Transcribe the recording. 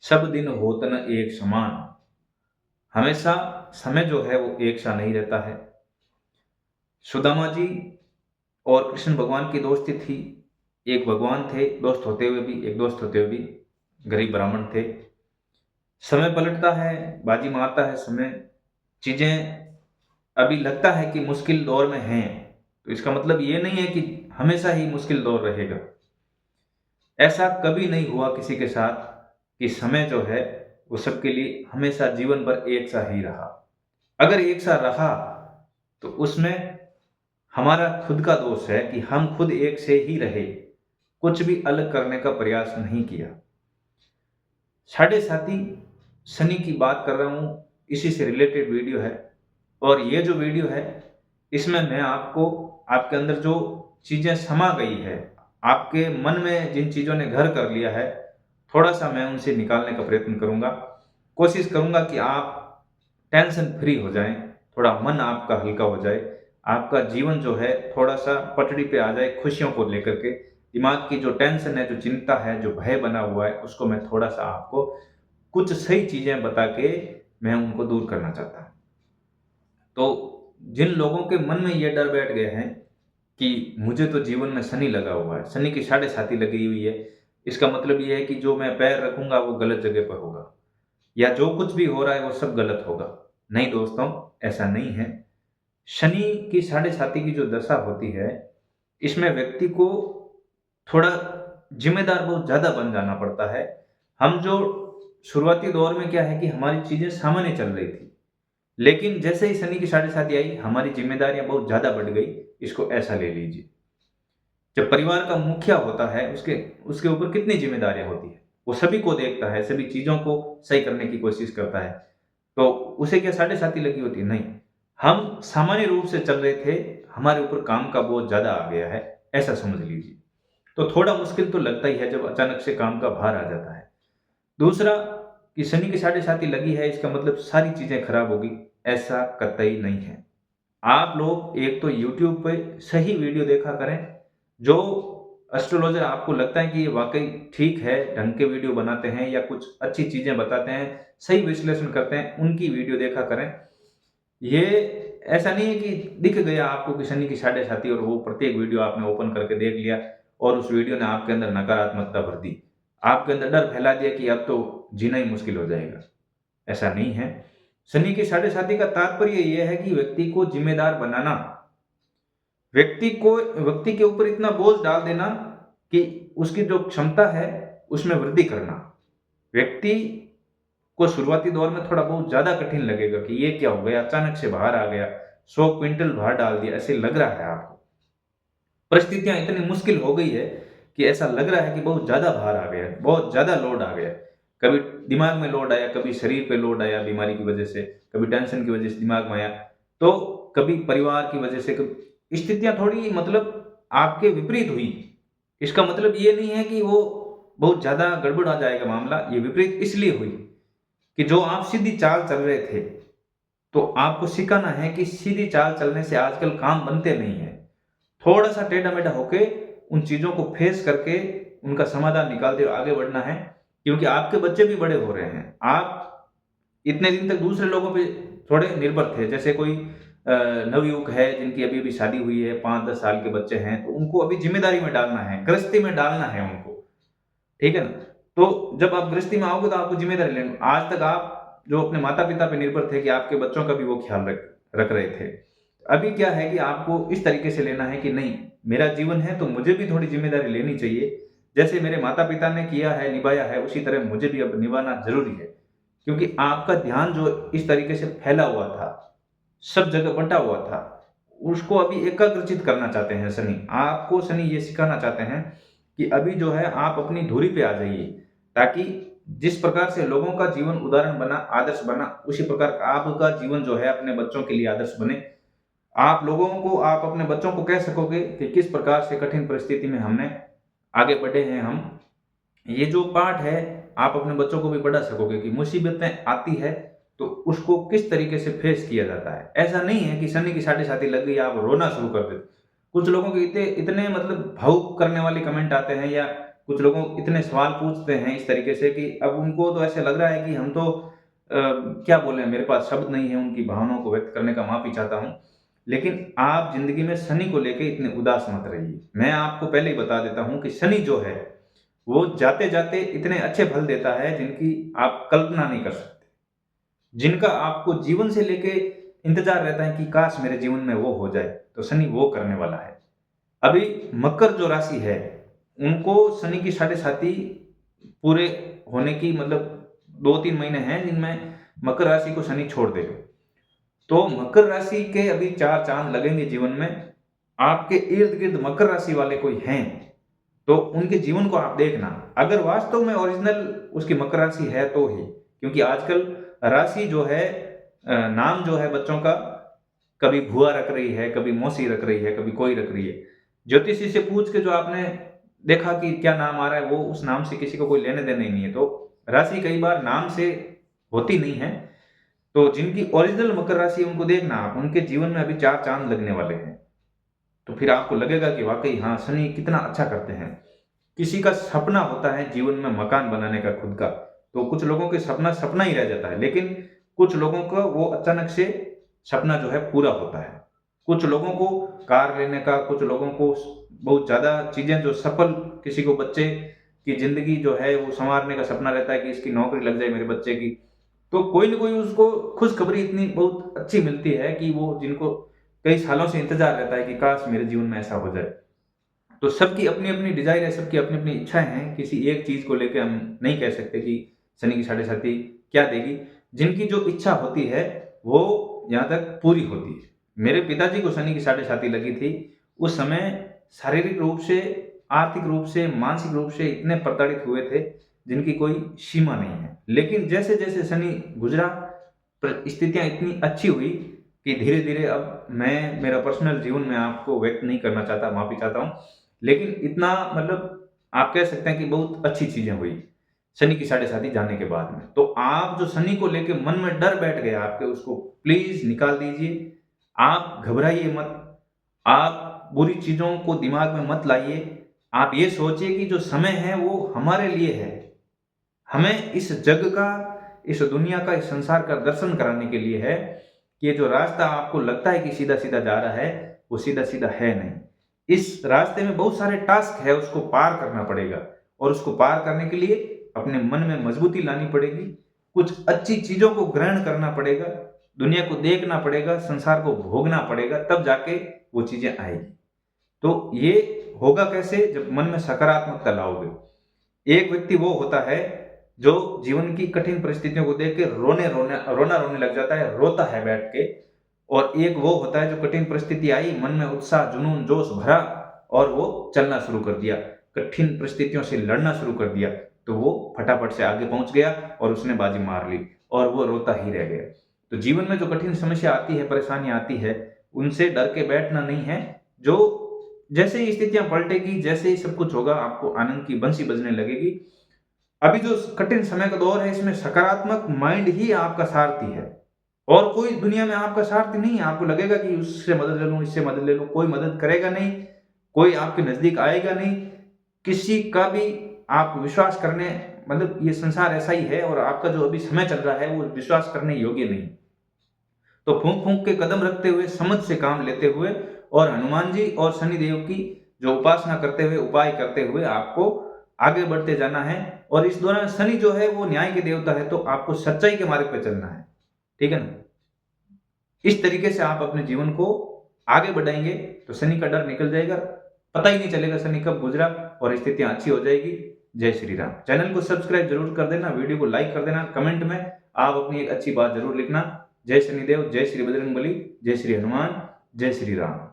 सब दिन होत न एक समान। हमेशा समय जो है वो एक सा नहीं रहता है। सुदामा जी और कृष्ण भगवान की दोस्ती थी। एक भगवान थे, दोस्त होते हुए भी, एक दोस्त होते हुए भी गरीब ब्राह्मण थे। समय पलटता है, बाजी मारता है समय। चीजें अभी लगता है कि मुश्किल दौर में हैं, तो इसका मतलब ये नहीं है कि हमेशा ही मुश्किल दौर रहेगा। ऐसा कभी नहीं हुआ किसी के साथ कि समय जो है वो सबके लिए हमेशा जीवन भर एक सा ही रहा। अगर एक सा रहा तो उसमें हमारा खुद का दोष है कि हम खुद एक से ही रहे, कुछ भी अलग करने का प्रयास नहीं किया। साढ़े साथी शनि की बात कर रहा हूँ, इसी से रिलेटेड वीडियो है। और ये जो वीडियो है इसमें मैं आपको आपके अंदर जो चीजें समा गई है, आपके मन में जिन चीजों ने घर कर लिया है, थोड़ा सा मैं उनसे निकालने का प्रयत्न करूंगा। कोशिश करूंगा कि आप टेंशन फ्री हो जाएं, थोड़ा मन आपका हल्का हो जाए, आपका जीवन जो है थोड़ा सा पटरी पे आ जाए खुशियों को लेकर के। दिमाग की जो टेंशन है, जो चिंता है, जो भय बना हुआ है, उसको मैं थोड़ा सा आपको कुछ सही चीजें बता के मैं उनको दूर करना चाहता हूँ। तो जिन लोगों के मन में ये डर बैठ गए हैं कि मुझे तो जीवन में शनि लगा हुआ है, शनि की साढ़े साती लगी हुई है, इसका मतलब ये है कि जो मैं पैर रखूंगा वो गलत जगह पर होगा, या जो कुछ भी हो रहा है वो सब गलत होगा। नहीं दोस्तों, ऐसा नहीं है। शनि की साढ़े साती की जो दशा होती है, इसमें व्यक्ति को थोड़ा जिम्मेदार बहुत ज्यादा बन जाना पड़ता है। हम जो शुरुआती दौर में क्या है कि हमारी चीजें सामान्य चल रही थी, लेकिन जैसे ही शनि की साढ़े साती आई, हमारी जिम्मेदारियां बहुत ज्यादा बढ़ गई। इसको ऐसा ले लीजिए, जब परिवार का मुखिया होता है उसके उसके ऊपर कितनी जिम्मेदारियां होती है, वो सभी को देखता है, सभी चीजों को सही करने की कोशिश करता है। तो उसे क्या साढ़े साती लगी होती है? नहीं। हम सामान्य रूप से चल रहे थे, हमारे ऊपर काम का बोझ ज्यादा आ गया है, ऐसा समझ लीजिए। तो थोड़ा मुश्किल तो लगता ही है जब अचानक से काम का भार आ जाता है। दूसरा, कि शनि की साढ़े साती लगी है इसका मतलब सारी चीजें खराब होगी, ऐसा कतई नहीं है। आप लोग एक तो यूट्यूब पे सही वीडियो देखा करें, जो एस्ट्रोलॉजर आपको लगता है कि ये वाकई ठीक है, ढंग के वीडियो बनाते हैं या कुछ अच्छी चीजें बताते हैं, सही विश्लेषण करते हैं, उनकी वीडियो देखा करें। ये ऐसा नहीं है कि दिख गया आपको कि शनि की साढ़े साती और वो प्रत्येक वीडियो आपने ओपन करके देख लिया और उस वीडियो ने आपके अंदर नकारात्मकता भर दी, आपके अंदर डर फैला दिया कि अब तो जीना ही मुश्किल हो जाएगा। ऐसा नहीं है। शनि की साढ़े साती का तात्पर्य यह है कि व्यक्ति को जिम्मेदार बनाना, व्यक्ति के ऊपर इतना बोझ डाल देना कि उसकी जो क्षमता है उसमें वृद्धि करना। व्यक्ति को शुरुआती दौर में थोड़ा बहुत ज्यादा कठिन लगेगा कि ये क्या हो गया, अचानक से बाहर आ गया, 100 क्विंटल भार डाल दिया, ऐसे लग रहा है आपको। परिस्थितियां इतनी मुश्किल हो गई है कि ऐसा लग रहा है कि बहुत ज्यादा भार आ गया, बहुत ज्यादा लोड आ गया। कभी दिमाग में लोड आया, कभी शरीर पे लोड आया बीमारी की वजह से, कभी टेंशन की वजह से दिमाग में आया, तो कभी परिवार की वजह से, कभी स्थितियां थोड़ी मतलब आपके विपरीत हुई। इसका मतलब ये नहीं है कि वो बहुत ज्यादा गड़बड़ आ जाएगा मामला, ये विपरीत इसलिए हुई कि जो आप सीधी चाल चल रहे थे, तो आपको सिखाना है कि सीधी चाल चलने से आजकल काम बनते नहीं है। थोड़ा सा टेढ़ा मेढ़ा होके उन चीजों को फेस करके उनका समाधान निकालते हुए आगे बढ़ना है, क्योंकि आपके बच्चे भी बड़े हो रहे हैं। आप इतने दिन तक दूसरे लोगों पे थोड़े निर्भर थे, जैसे कोई नवयुवक है जिनकी अभी अभी शादी हुई है, 5-10 साल के बच्चे हैं, तो उनको अभी जिम्मेदारी में डालना है, गृहस्थी में डालना है उनको, ठीक है ना? तो जब आप गृहस्थी में आओगे तो आपको जिम्मेदारी लेनी। आज तक आप जो अपने माता पिता पे निर्भर थे कि आपके बच्चों का भी वो ख्याल रख रहे थे, अभी क्या है कि आपको इस तरीके से लेना है कि नहीं, मेरा जीवन है तो मुझे भी थोड़ी जिम्मेदारी लेनी चाहिए। जैसे मेरे माता पिता ने किया है, निभाया है, उसी तरह मुझे भी अब निभाना जरूरी है। क्योंकि आपका ध्यान जो इस तरीके से फैला हुआ था, सब जगह बंटा हुआ था, उसको अभी एकाग्रचित करना चाहते हैं शनि। आपको शनि ये सिखाना चाहते हैं कि अभी जो है आप अपनी धुरी पे आ जाइए, ताकि जिस प्रकार से लोगों का जीवन उदाहरण बना, आदर्श बना, उसी प्रकार का आपका जीवन जो है अपने बच्चों के लिए आदर्श बने। आप अपने बच्चों को कह सकोगे कि किस प्रकार से कठिन परिस्थिति में हमने आगे बढ़े हैं हम। ये जो पाठ है, आप अपने बच्चों को भी पढ़ा सकोगे कि मुसीबतें आती है तो उसको किस तरीके से फेस किया जाता है। ऐसा नहीं है कि शनि की साढ़े साती लग गई आप रोना शुरू कर देते। कुछ लोगों के इतने इतने मतलब भावुक करने वाले कमेंट आते हैं, या कुछ लोगों इतने सवाल पूछते हैं इस तरीके से कि अब उनको तो ऐसे लग रहा है कि हम तो क्या बोलें, मेरे पास शब्द नहीं है उनकी भावनाओं को व्यक्त करने का, माफ़ी चाहता हूँ। लेकिन आप ज़िंदगी में शनि को लेके इतने उदास मत रहिए। मैं आपको पहले ही बता देता हूँ कि शनि जो है, वो जाते-जाते इतने अच्छे फल देता है जिनकी आप कल्पना नहीं कर सकते। जिनका आपको जीवन से लेके इंतज़ार रहता है कि काश मेरे जीवन में वो हो जाए, तो शनि वो करने वाला है। अभी मकर जो राशि है, उनको शनि की साढ़े साती पूरे होने की मतलब 2-3 महीने हैं जिनमें मकर राशि को शनि छोड़ देगा। तो मकर राशि के अभी 4 चाँद लगेंगे जीवन में। आपके इर्द-गिर्द मकर राशि वाले कोई हैं, तो उनके जीवन को आप देखना। अगर वास्तव में ओरिजिनल उसकी मकर राशि है तो ही, क्योंकि आजकल राशि जो है नाम जो है बच्चों का, कभी भूआ रख रही है, कभी मौसी रख रही है, कभी कोई रख रही है। ज्योतिषी से पूछ के जो आपने देखा कि क्या नाम आ रहा है, वो उस नाम से किसी को कोई लेने-देने ही नहीं है। तो राशि कई बार नाम से होती नहीं है। तो जिनकी ओरिजिनल मकर राशि है उनको देखना आप, उनके जीवन में अभी 4 चाँद लगने वाले हैं। तो फिर आपको लगेगा कि वाक़ई हाँ, शनि कितना अच्छा करते हैं। किसी का सपना होता है जीवन में मकान बनाने का खुद का, तो कुछ लोगों के सपना सपना ही रह जाता है, लेकिन कुछ लोगों का वो अचानक से सपना जो है पूरा होता है। कुछ लोगों को कार लेने का, कुछ लोगों को बहुत ज़्यादा चीज़ें जो सफल, किसी को बच्चे की ज़िंदगी जो है वो सँवारने का सपना रहता है कि इसकी नौकरी लग जाए मेरे बच्चे की। तो कोई न कोई उसको खुशखबरी इतनी बहुत अच्छी मिलती है कि वो जिनको कई सालों से इंतज़ार रहता है कि काश मेरे जीवन में ऐसा हो जाए। तो सबकी अपनी-अपनी डिज़ायर है, सबकी अपनी-अपनी इच्छाएँ हैं। किसी एक चीज़ को लेके हम नहीं कह सकते कि शनि की साढ़े साती क्या देगी। जिनकी जो इच्छा होती है, वो यहाँ तक पूरी होती है। मेरे पिताजी को शनि की साढ़े साती लगी थी। उस समय शारीरिक रूप से, आर्थिक रूप से, मानसिक रूप से इतने प्रताड़ित हुए थे, जिनकी कोई सीमा नहीं है। लेकिन जैसे-जैसे शनि गुज़रा, स्थितियाँ इतनी अच्छी हुई कि धीरे-धीरे अब मैं मेरा पर्सनल जीवन में आपको व्यक्त नहीं करना चाहता, माफ़ी चाहता हूँ। लेकिन इतना मतलब आप कह सकते हैं कि बहुत अच्छी चीज़ें हुई, शनि की साढ़े साती जाने के बाद में। तो आप जो शनि को लेके मन में डर बैठ गया आपके, उसको प्लीज़ निकाल दीजिए। आप घबराइए मत, आप बुरी चीज़ों को दिमाग में मत लाइए। आप ये सोचिए कि जो समय है वो हमारे लिए है। हमें इस जग का, इस दुनिया का, इस संसार का दर्शन कराने के लिए है। कि ये जो रास्ता आपको लगता है कि सीधा-सीधा जा रहा है, वो सीधा-सीधा है नहीं। इस रास्ते में बहुत सारे टास्क है, उसको पार करना पड़ेगा और उसको पार करने के लिए अपने मन में मजबूती लानी पड़ेगी। कुछ अच्छी चीज़ों को ग्रहण करना पड़ेगा, दुनिया को देखना पड़ेगा, संसार को भोगना पड़ेगा, तब जाके वो चीज़ें आएगी। तो ये होगा कैसे? जब मन में सकारात्मकता लाओगे। एक व्यक्ति वो होता है जो जीवन की कठिन परिस्थितियों को देख के रोना रोने लग जाता है, रोता है बैठ के। और एक वो होता है जो कठिन परिस्थिति आई, मन में उत्साह, जुनून, जोश भरा और वो चलना शुरू कर दिया, कठिन परिस्थितियों से लड़ना शुरू कर दिया, तो वो फटाफट से आगे पहुँच गया और उसने बाजी मार ली और वो रोता ही रह गया। तो जीवन में जो कठिन समस्या आती है, परेशानी आती है, उनसे डर के बैठना नहीं है। जो जैसे ही स्थितियाँ पलटेगी, जैसे ही सब कुछ होगा, आपको आनंद की बंसी बजने लगेगी। अभी जो कठिन समय का दौर है, इसमें सकारात्मक माइंड ही आपका सारथी है और कोई दुनिया में आपका सारथी नहीं है। आपको लगेगा कि उससे मदद ले लूँ, इससे मदद ले लूँ, कोई मदद करेगा नहीं, कोई आपके नज़दीक आएगा नहीं, किसी का भी आप विश्वास करने, मतलब ये संसार ऐसा ही है और आपका जो अभी समय चल रहा है, वो विश्वास करने योग्य नहीं। तो फूँक-फूँक के कदम रखते हुए, समझ से काम लेते हुए और हनुमान जी और शनिदेव की जो उपासना करते हुए, उपाय करते हुए आपको आगे बढ़ते जाना है। और इस दौरान शनि जो है वो न्याय के देवता है, तो आपको सच्चाई के मार्ग पे चलना है। ठीक है ना? इस तरीके से आप अपने जीवन को आगे बढ़ाएँगे तो शनि का डर निकल जाएगा। पता ही नहीं चलेगा शनि कब गुज़रा और स्थितियाँ अच्छी हो जाएगी। जय श्री राम। चैनल को सब्सक्राइब ज़रूर कर देना, वीडियो को लाइक कर देना, कमेंट में आप अपनी एक अच्छी बात ज़रूर लिखना। जय शनिदेव, जय श्री बजरंगबली, जय श्री हनुमान, जय श्री राम।